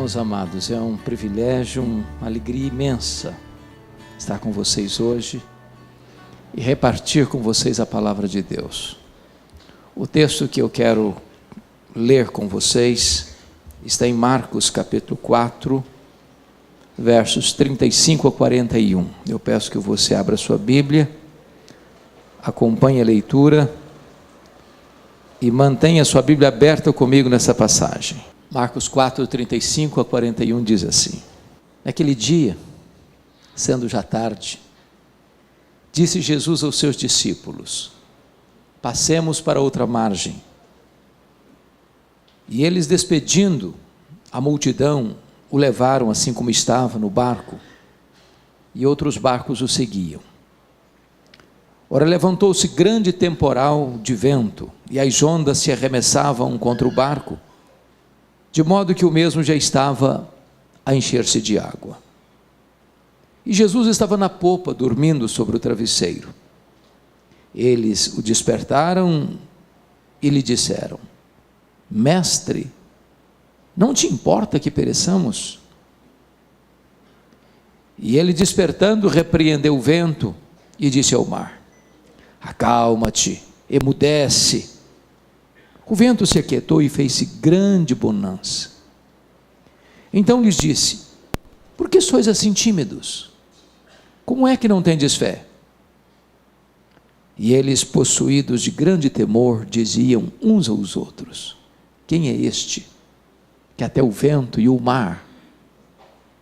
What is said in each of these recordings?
meus amados, é um privilégio, uma alegria imensa estar com vocês hoje e repartir com vocês a palavra de Deus. O texto que eu quero ler com vocês está em Marcos capítulo 4, versos 35 a 41. Eu peço que você abra sua Bíblia, acompanhe a leitura e mantenha sua Bíblia aberta comigo nessa passagem. Marcos 4, 35 a 41 diz assim: Naquele dia, sendo já tarde, disse Jesus aos seus discípulos: Passemos para outra margem. E eles, despedindo a multidão, o levaram assim como estava no barco, e outros barcos o seguiam. Ora, levantou-se grande temporal de vento, e as ondas se arremessavam contra o barco, de modo que o mesmo já estava a encher-se de água. E Jesus estava na popa, dormindo sobre o travesseiro. Eles o despertaram e lhe disseram: Mestre, não te importa que pereçamos? E ele, despertando, repreendeu o vento e disse ao mar: Acalma-te, emudece. O vento se aquietou e fez-se grande bonança. Então lhes disse: Por que sois assim tímidos? Como é que não tendes fé? E eles, possuídos de grande temor, diziam uns aos outros: Quem é este, que até o vento e o mar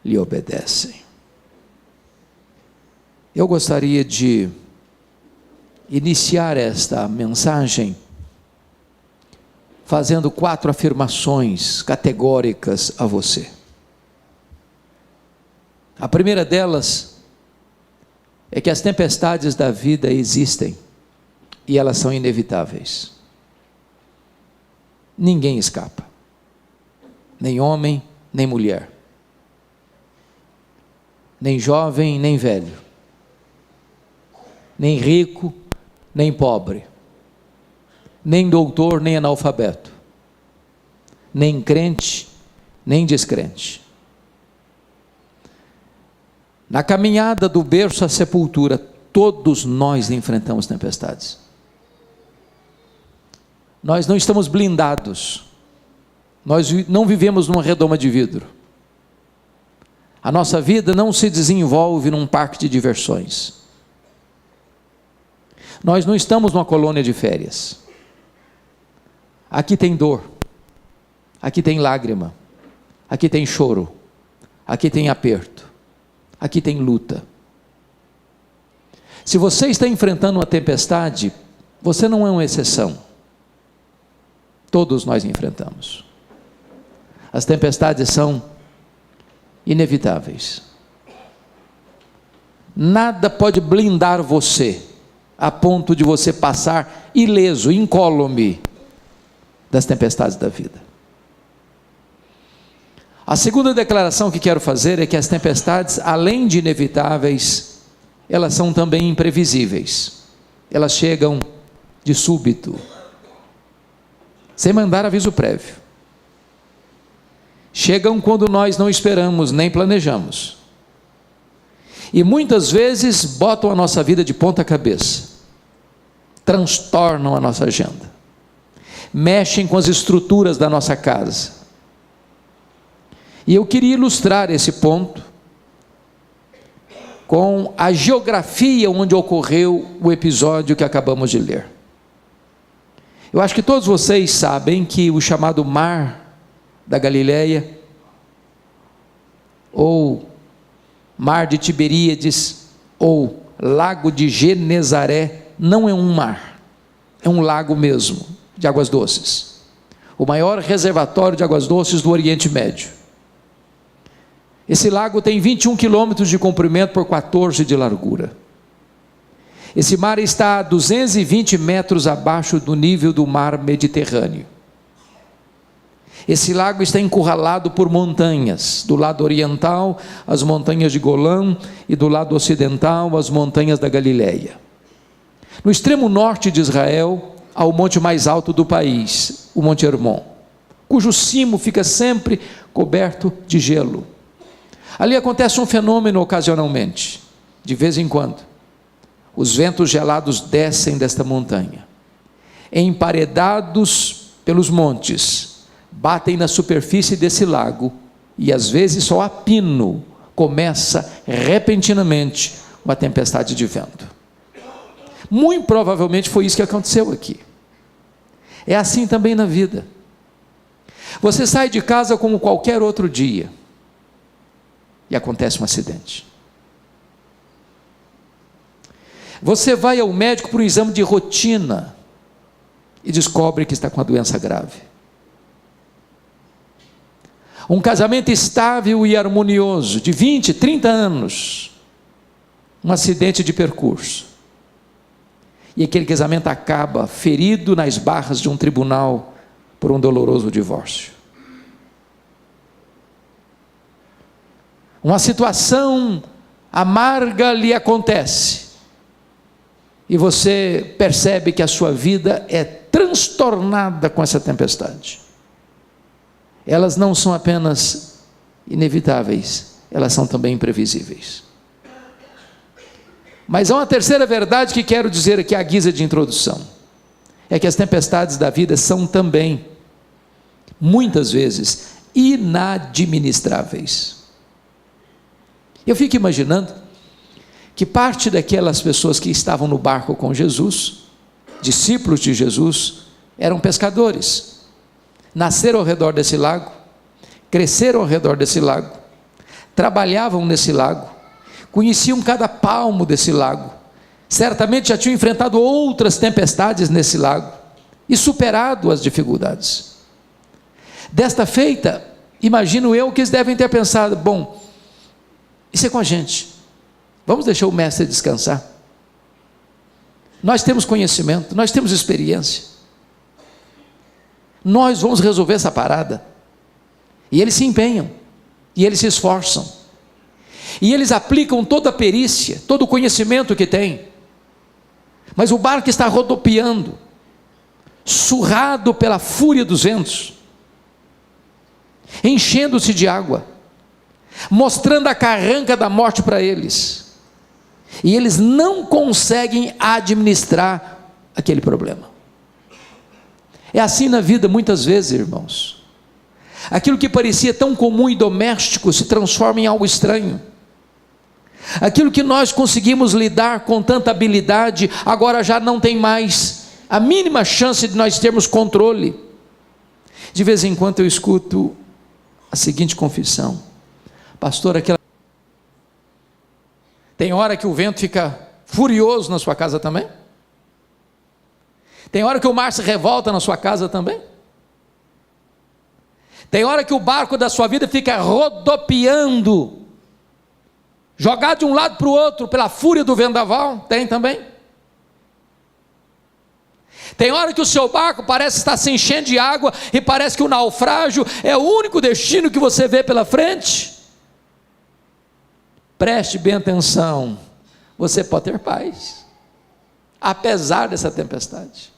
lhe obedecem? Eu gostaria de iniciar esta mensagem fazendo 4 afirmações categóricas a você. A primeira delas é que as tempestades da vida existem e elas são inevitáveis. Ninguém escapa, nem homem, nem mulher, nem jovem, nem velho, nem rico, nem pobre, nem doutor, nem analfabeto, nem crente, nem descrente. Na caminhada do berço à sepultura, todos nós enfrentamos tempestades. Nós não estamos blindados, nós não vivemos numa redoma de vidro. A nossa vida não se desenvolve num parque de diversões. Nós não estamos numa colônia de férias. Aqui tem dor, aqui tem lágrima, aqui tem choro, aqui tem aperto, aqui tem luta. Se você está enfrentando uma tempestade, você não é uma exceção. Todos nós enfrentamos. As tempestades são inevitáveis. Nada pode blindar você a ponto de você passar ileso, incólume das tempestades da vida. A segunda declaração que quero fazer é que as tempestades, além de inevitáveis, elas são também imprevisíveis. Elas chegam de súbito, sem mandar aviso prévio. Chegam quando nós não esperamos nem planejamos. E muitas vezes botam a nossa vida de ponta cabeça, transtornam a nossa agenda, mexem com as estruturas da nossa casa. E eu queria ilustrar esse ponto com a geografia onde ocorreu o episódio que acabamos de ler. Eu acho que todos vocês sabem que o chamado Mar da Galileia, ou Mar de Tiberíades, ou Lago de Genezaré, não é um mar, é um lago mesmo, de águas doces. O maior reservatório de águas doces do Oriente Médio. Esse lago tem 21 quilômetros de comprimento por 14 de largura. Esse mar está a 220 metros abaixo do nível do mar Mediterrâneo. Esse lago está encurralado por montanhas, do lado oriental as montanhas de Golã e do lado ocidental as montanhas da Galileia. No extremo norte de Israel há o monte mais alto do país, o Monte Hermon. cujo cimo fica sempre coberto de gelo. Ali acontece um fenômeno ocasionalmente, de vez em quando. Os ventos gelados descem desta montanha, emparedados pelos montes, batem na superfície desse lago, e às vezes só a pino começa repentinamente uma tempestade de vento. Muito provavelmente foi isso que aconteceu aqui. É assim também na vida. Você sai de casa como qualquer outro dia, e acontece um acidente. Você vai ao médico para um exame de rotina, e descobre que está com uma doença grave. Um casamento estável e harmonioso, de 20, 30 anos, um acidente de percurso, e aquele casamento acaba ferido nas barras de um tribunal por um doloroso divórcio. Uma situação amarga lhe acontece, e você percebe que a sua vida é transtornada com essa tempestade. Elas não são apenas inevitáveis, elas são também imprevisíveis. Mas há uma terceira verdade que quero dizer aqui à guisa de introdução, é que as tempestades da vida são também, muitas vezes, inadministráveis. Eu fico imaginando que parte daquelas pessoas que estavam no barco com Jesus, discípulos de Jesus, eram pescadores, nasceram ao redor desse lago, cresceram ao redor desse lago, trabalhavam nesse lago, conheciam cada palmo desse lago, certamente já tinham enfrentado outras tempestades nesse lago, e superado as dificuldades. Desta feita, imagino eu que eles devem ter pensado, bom, isso é com a gente, vamos deixar o mestre descansar, nós temos conhecimento, nós temos experiência, nós vamos resolver essa parada. E eles se empenham, e eles se esforçam, e eles aplicam toda a perícia, todo o conhecimento que têm, mas o barco está rodopiando, surrado pela fúria dos ventos, enchendo-se de água, mostrando a carranca da morte para eles, e eles não conseguem administrar aquele problema. É assim na vida muitas vezes, irmãos. Aquilo que parecia tão comum e doméstico se transforma em algo estranho. Aquilo que nós conseguimos lidar com tanta habilidade, agora já não tem mais a mínima chance de nós termos controle. De vez em quando eu escuto a seguinte confissão: pastor, tem hora que o vento fica furioso na sua casa também? Tem hora que o mar se revolta na sua casa também? Tem hora que o barco da sua vida fica rodopiando, jogado de um lado para o outro pela fúria do vendaval? Tem também? Tem hora que o seu barco parece estar se enchendo de água e parece que o naufrágio é o único destino que você vê pela frente? Preste bem atenção, você pode ter paz, apesar dessa tempestade,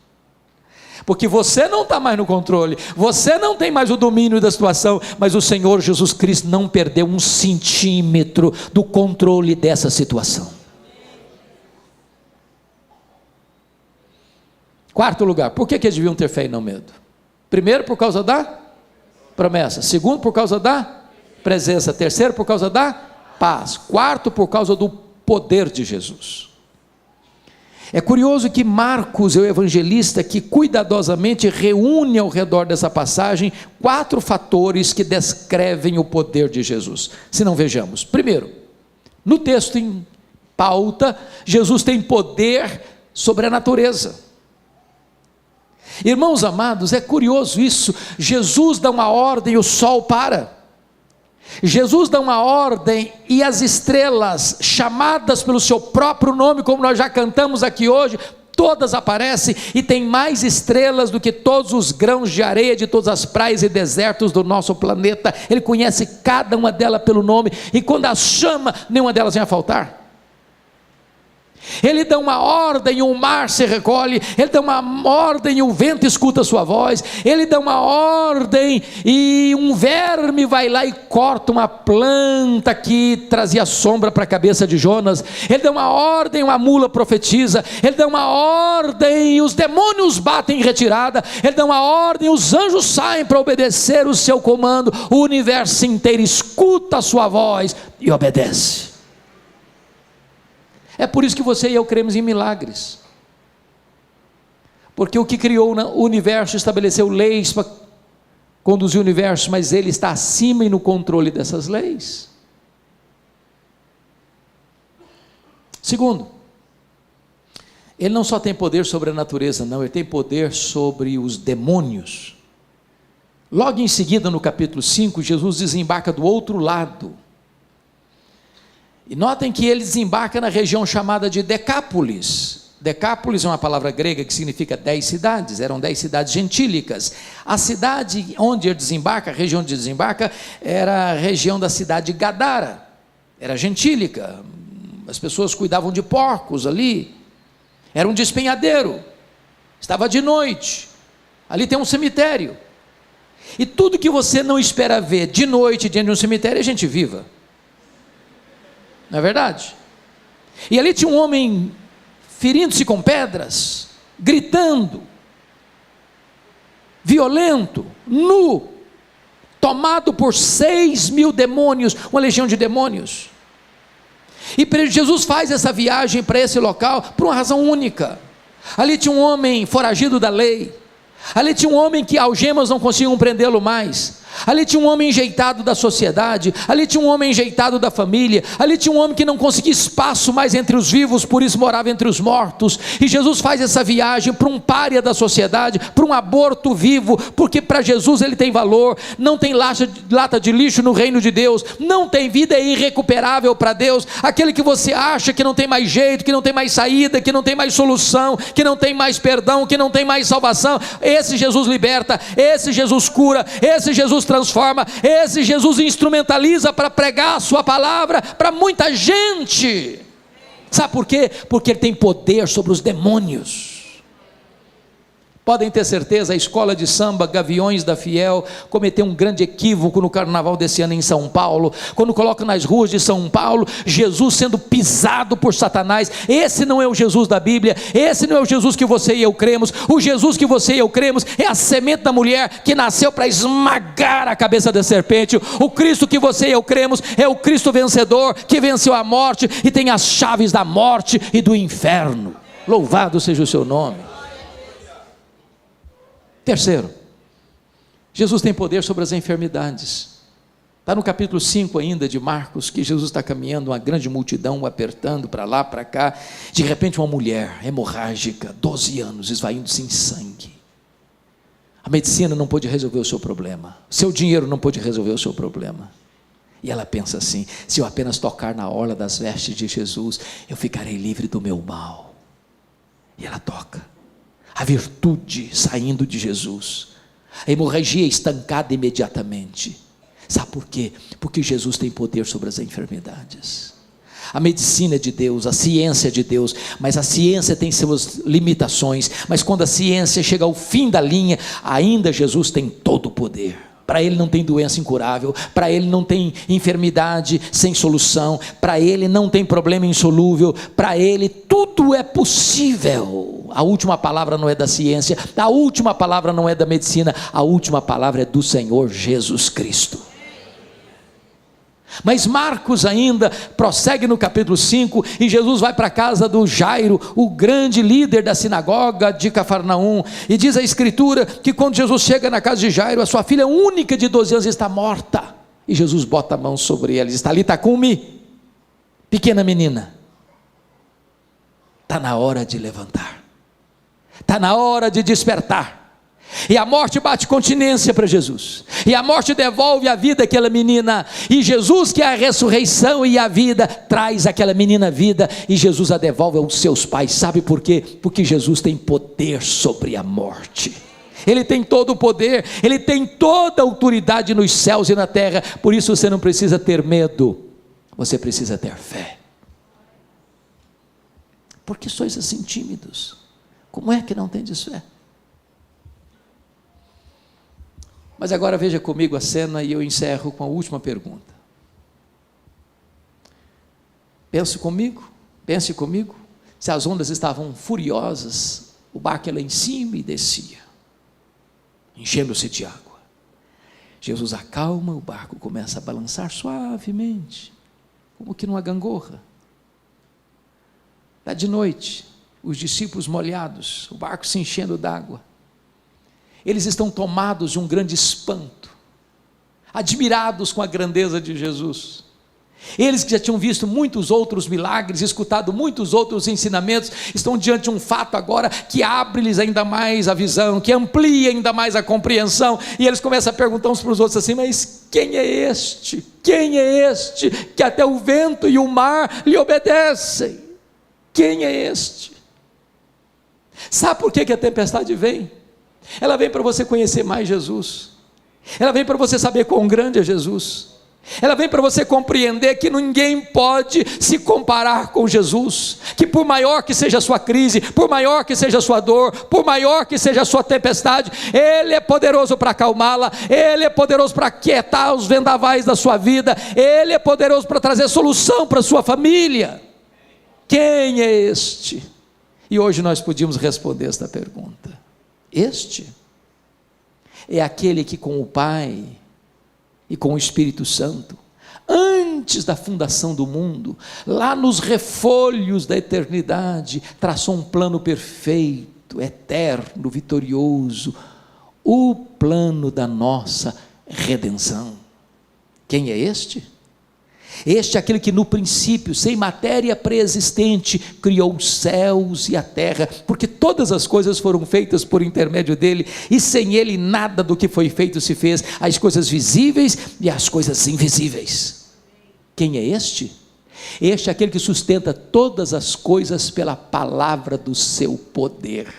porque você não está mais no controle, você não tem mais o domínio da situação, mas o Senhor Jesus Cristo não perdeu 1 centímetro do controle dessa situação. Quarto lugar, por que eles deviam ter fé e não medo? Primeiro, por causa da promessa. Segundo, por causa da presença. Terceiro, por causa da paz. Quarto, por causa do poder de Jesus. É curioso que Marcos é o evangelista que cuidadosamente reúne ao redor dessa passagem 4 fatores que descrevem o poder de Jesus. Se não, vejamos. Primeiro, no texto em pauta, Jesus tem poder sobre a natureza. Irmãos amados, é curioso isso. Jesus dá uma ordem e o sol para. Jesus dá uma ordem e as estrelas, chamadas pelo seu próprio nome, como nós já cantamos aqui hoje, todas aparecem, e tem mais estrelas do que todos os grãos de areia de todas as praias e desertos do nosso planeta. Ele conhece cada uma delas pelo nome, e quando as chama, nenhuma delas vem a faltar. Ele dá uma ordem e o mar se recolhe, ele dá uma ordem e o vento escuta a sua voz, ele dá uma ordem e um verme vai lá e corta uma planta que trazia sombra para a cabeça de Jonas, ele dá uma ordem, uma mula profetiza, ele dá uma ordem e os demônios batem em retirada, ele dá uma ordem e os anjos saem para obedecer o seu comando, o universo inteiro escuta a sua voz e obedece. É por isso que você e eu cremos em milagres, porque o que criou o universo estabeleceu leis para conduzir o universo, mas ele está acima e no controle dessas leis. Segundo, ele não só tem poder sobre a natureza, não, ele tem poder sobre os demônios. Logo em seguida, no capítulo 5, Jesus desembarca do outro lado. E notem que ele desembarca na região chamada de Decápolis. Decápolis é uma palavra grega que significa 10 cidades, eram 10 cidades gentílicas. A cidade onde ele desembarca, a região onde ele desembarca, era a região da cidade de Gadara, era gentílica, as pessoas cuidavam de porcos ali, era um despenhadeiro, estava de noite, ali tem um cemitério, e tudo que você não espera ver de noite diante de um cemitério é gente viva. Não é verdade? E ali tinha um homem ferindo-se com pedras, gritando, violento, nu, tomado por 6.000 demônios, uma legião de demônios. E Jesus faz essa viagem para esse local por uma razão única. Ali tinha um homem foragido da lei, ali tinha um homem que algemas não conseguiam prendê-lo mais, ali tinha um homem enjeitado da sociedade, ali tinha um homem enjeitado da família, ali tinha um homem que não conseguia espaço mais entre os vivos, por isso morava entre os mortos. E Jesus faz essa viagem para um pária da sociedade, para um aborto vivo, porque para Jesus ele tem valor. Não tem lata de lixo no reino de Deus, não tem vida irrecuperável para Deus. Aquele que você acha que não tem mais jeito, que não tem mais saída, que não tem mais solução, que não tem mais perdão, que não tem mais salvação, esse Jesus liberta, esse Jesus cura, esse Jesus transforma, esse Jesus instrumentaliza para pregar a sua palavra para muita gente. Sabe por quê? Porque ele tem poder sobre os demônios. Podem ter certeza, a escola de samba Gaviões da Fiel cometeu um grande equívoco no carnaval desse ano em São Paulo, quando coloca nas ruas de São Paulo, Jesus sendo pisado por Satanás. Esse não é o Jesus da Bíblia, esse não é o Jesus que você e eu cremos. O Jesus que você e eu cremos é a semente da mulher que nasceu para esmagar a cabeça da serpente. O Cristo que você e eu cremos é o Cristo vencedor, que venceu a morte e tem as chaves da morte e do inferno. Louvado seja o seu nome. Terceiro, Jesus tem poder sobre as enfermidades. Está no capítulo 5 ainda de Marcos, que Jesus está caminhando, uma grande multidão apertando para lá, para cá. De repente uma mulher hemorrágica, 12 anos, esvaindo-se em sangue. A medicina não pôde resolver o seu problema, seu dinheiro não pôde resolver o seu problema. E ela pensa assim: se eu apenas tocar na orla das vestes de Jesus, eu ficarei livre do meu mal. E ela toca. A virtude saindo de Jesus, a hemorragia estancada imediatamente. Sabe por quê? Porque Jesus tem poder sobre as enfermidades. A medicina é de Deus, a ciência é de Deus, mas a ciência tem suas limitações. Mas quando a ciência chega ao fim da linha, ainda Jesus tem todo o poder. Para ele não tem doença incurável, para ele não tem enfermidade sem solução, para ele não tem problema insolúvel, para ele tudo é possível. A última palavra não é da ciência, a última palavra não é da medicina, a última palavra é do Senhor Jesus Cristo. Mas Marcos ainda prossegue no capítulo 5, e Jesus vai para a casa do Jairo, o grande líder da sinagoga de Cafarnaum, e diz a escritura que quando Jesus chega na casa de Jairo, a sua filha única de 12 anos está morta, e Jesus bota a mão sobre ela e diz: Talita cumi, pequena menina, está na hora de levantar, está na hora de despertar. E a morte bate continência para Jesus, e a morte devolve a vida àquela menina, e Jesus, que é a ressurreição e a vida, traz aquela menina vida, e Jesus a devolve aos seus pais. Sabe por quê? Porque Jesus tem poder sobre a morte. Ele tem todo o poder, ele tem toda a autoridade nos céus e na terra. Por isso você não precisa ter medo, você precisa ter fé. Por que sois assim tímidos? Como é que não tendes fé? Mas agora veja comigo a cena e eu encerro com a última pergunta. Pense comigo, se as ondas estavam furiosas, o barco ia lá em cima e descia, enchendo-se de água. Jesus acalma, o barco começa a balançar suavemente, como que numa gangorra. Está de noite, os discípulos molhados, o barco se enchendo d'água. Eles estão tomados de um grande espanto, admirados com a grandeza de Jesus. Eles que já tinham visto muitos outros milagres, escutado muitos outros ensinamentos, estão diante de um fato agora que abre-lhes ainda mais a visão, que amplia ainda mais a compreensão, e eles começam a perguntar uns para os outros assim: mas quem é este? Quem é este que até o vento e o mar lhe obedecem? Quem é este? Sabe por que a tempestade vem? Ela vem para você conhecer mais Jesus, ela vem para você saber quão grande é Jesus, ela vem para você compreender que ninguém pode se comparar com Jesus, que por maior que seja a sua crise, por maior que seja a sua dor, por maior que seja a sua tempestade, Ele é poderoso para acalmá-la, Ele é poderoso para aquietar os vendavais da sua vida, Ele é poderoso para trazer solução para a sua família. Quem é este? E hoje nós podíamos responder esta pergunta. Este é aquele que com o Pai e com o Espírito Santo, antes da fundação do mundo, lá nos refolhos da eternidade, traçou um plano perfeito, eterno, vitorioso, o plano da nossa redenção. Quem é este? Este é aquele que no princípio, sem matéria pré-existente, criou os céus e a terra, porque todas as coisas foram feitas por intermédio dele, e sem ele nada do que foi feito se fez, as coisas visíveis e as coisas invisíveis. Quem é este? Este é aquele que sustenta todas as coisas pela palavra do seu poder.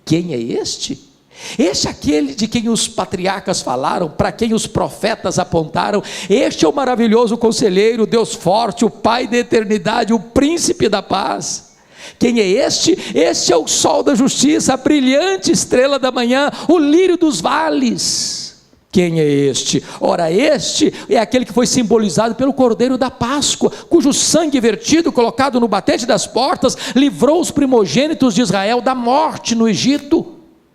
Quem é este? Este é aquele de quem os patriarcas falaram, para quem os profetas apontaram. Este é o maravilhoso conselheiro, Deus forte, o Pai da eternidade, o príncipe da paz. Quem é este? Este é o sol da justiça, a brilhante estrela da manhã, o lírio dos vales. Quem é este? Ora, este é aquele que foi simbolizado pelo Cordeiro da Páscoa, cujo sangue vertido, colocado no batente das portas, livrou os primogênitos de Israel da morte no Egito.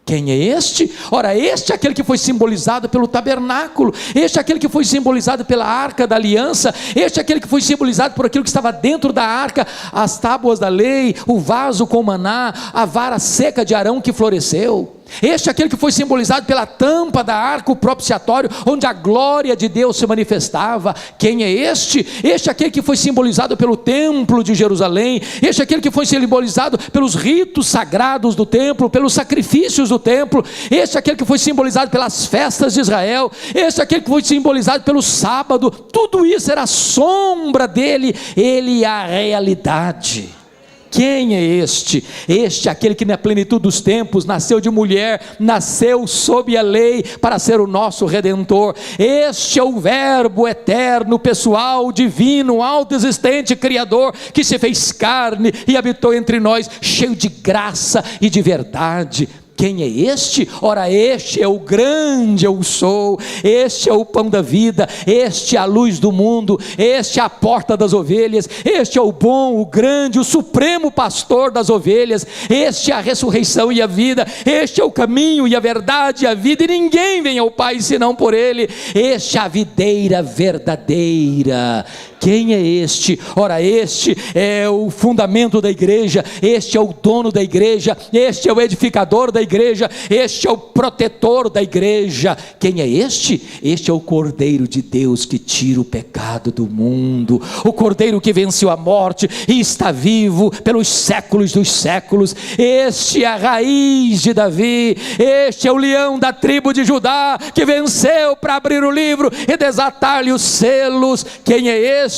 Quem é este? Ora, este é aquele que foi simbolizado pelo tabernáculo, este é aquele que foi simbolizado pela arca da aliança, este é aquele que foi simbolizado por aquilo que estava dentro da arca, as tábuas da lei, o vaso com maná, a vara seca de Arão que floresceu. Este é aquele que foi simbolizado pela tampa da arca, o propiciatório, onde a glória de Deus se manifestava. Quem é este? Este é aquele que foi simbolizado pelo templo de Jerusalém, este é aquele que foi simbolizado pelos ritos sagrados do templo, pelos sacrifícios do templo, este é aquele que foi simbolizado pelas festas de Israel, este é aquele que foi simbolizado pelo sábado. Tudo isso era a sombra dele, ele é a realidade. Quem é este? Este é aquele que na plenitude dos tempos nasceu de mulher, nasceu sob a lei para ser o nosso Redentor. Este é o verbo eterno, pessoal, divino, autoexistente, criador, que se fez carne e habitou entre nós, cheio de graça e de verdade. Quem é este? Ora, este é o grande eu sou, este é o pão da vida, este é a luz do mundo, este é a porta das ovelhas, este é o bom, o grande, o supremo pastor das ovelhas, este é a ressurreição e a vida, este é o caminho e a verdade e a vida, e ninguém vem ao Pai senão por ele. Este é a videira verdadeira. Quem é este? Ora, este é o fundamento da igreja, este é o dono da igreja, este é o edificador da igreja, este é o protetor da igreja. Quem é este? Este é o Cordeiro de Deus que tira o pecado do mundo, o Cordeiro que venceu a morte e está vivo pelos séculos dos séculos. Este é a raiz de Davi, este é o leão da tribo de Judá, que venceu para abrir o livro e desatar-lhe os selos. Quem é este?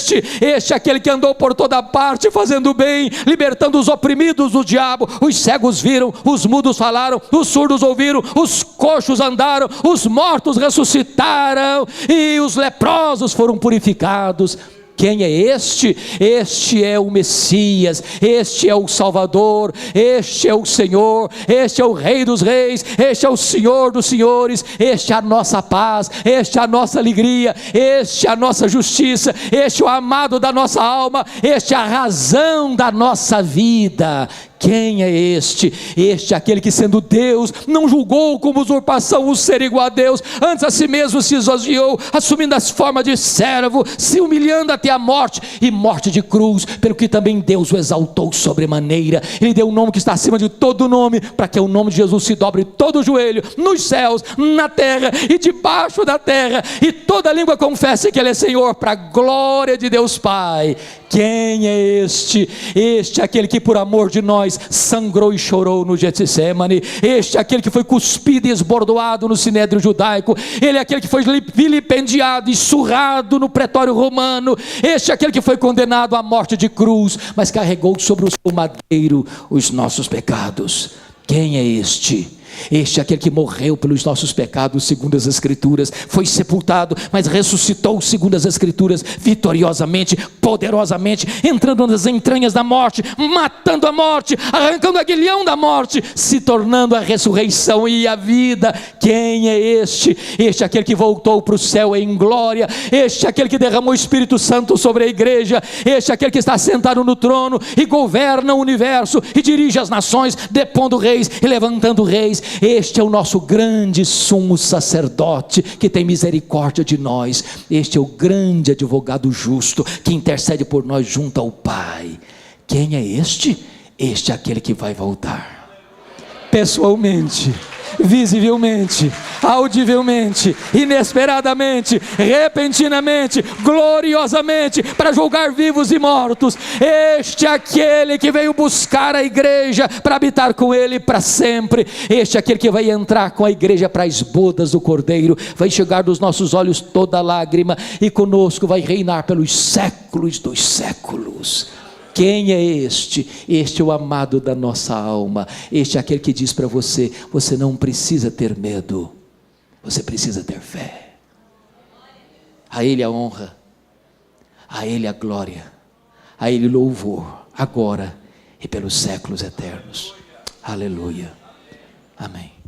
Este é aquele que andou por toda parte fazendo bem, libertando os oprimidos do diabo. Os cegos viram, os mudos falaram, os surdos ouviram, os coxos andaram, os mortos ressuscitaram e os leprosos foram purificados. Quem é este? Este é o Messias, este é o Salvador, este é o Senhor, este é o Rei dos Reis, este é o Senhor dos Senhores, este é a nossa paz, este é a nossa alegria, este é a nossa justiça, este é o amado da nossa alma, este é a razão da nossa vida. Quem é este? Este é aquele que, sendo Deus, não julgou como usurpação o ser igual a Deus, antes a si mesmo se esvaziou, assumindo as formas de servo, se humilhando até a morte, e morte de cruz, pelo que também Deus o exaltou sobremaneira. Ele deu um nome que está acima de todo nome, para que o nome de Jesus se dobre todo o joelho, nos céus, na terra e debaixo da terra, e toda língua confesse que Ele é Senhor, para a glória de Deus Pai. Quem é este? Este é aquele que por amor de nós sangrou e chorou no Getsêmani. Este é aquele que foi cuspido e esbordoado no sinédrio judaico. Ele é aquele que foi vilipendiado e surrado no pretório romano. Este é aquele que foi condenado à morte de cruz, mas carregou sobre o seu madeiro os nossos pecados. Quem é este? Este é aquele que morreu pelos nossos pecados, segundo as Escrituras, foi sepultado, mas ressuscitou, segundo as Escrituras, vitoriosamente, poderosamente, entrando nas entranhas da morte, matando a morte, arrancando o aguilhão da morte, se tornando a ressurreição e a vida. Quem é este? Este é aquele que voltou para o céu em glória, este é aquele que derramou o Espírito Santo sobre a igreja, este é aquele que está sentado no trono e governa o universo e dirige as nações, depondo reis e levantando reis. Este é o nosso grande sumo sacerdote, que tem misericórdia de nós. Este é o grande advogado justo, que intercede por nós junto ao Pai. Quem é este? Este é aquele que vai voltar pessoalmente, visivelmente, audivelmente, inesperadamente, repentinamente, gloriosamente, para julgar vivos e mortos. Este é aquele que veio buscar a igreja para habitar com ele para sempre. Este é aquele que vai entrar com a igreja para as bodas do Cordeiro, vai chegar dos nossos olhos toda lágrima, e conosco vai reinar pelos séculos dos séculos. Quem é este? Este é o amado da nossa alma. Este é aquele que diz para você: você não precisa ter medo, você precisa ter fé. A Ele a honra, a Ele a glória, a Ele louvor, agora e pelos séculos eternos. Aleluia, amém.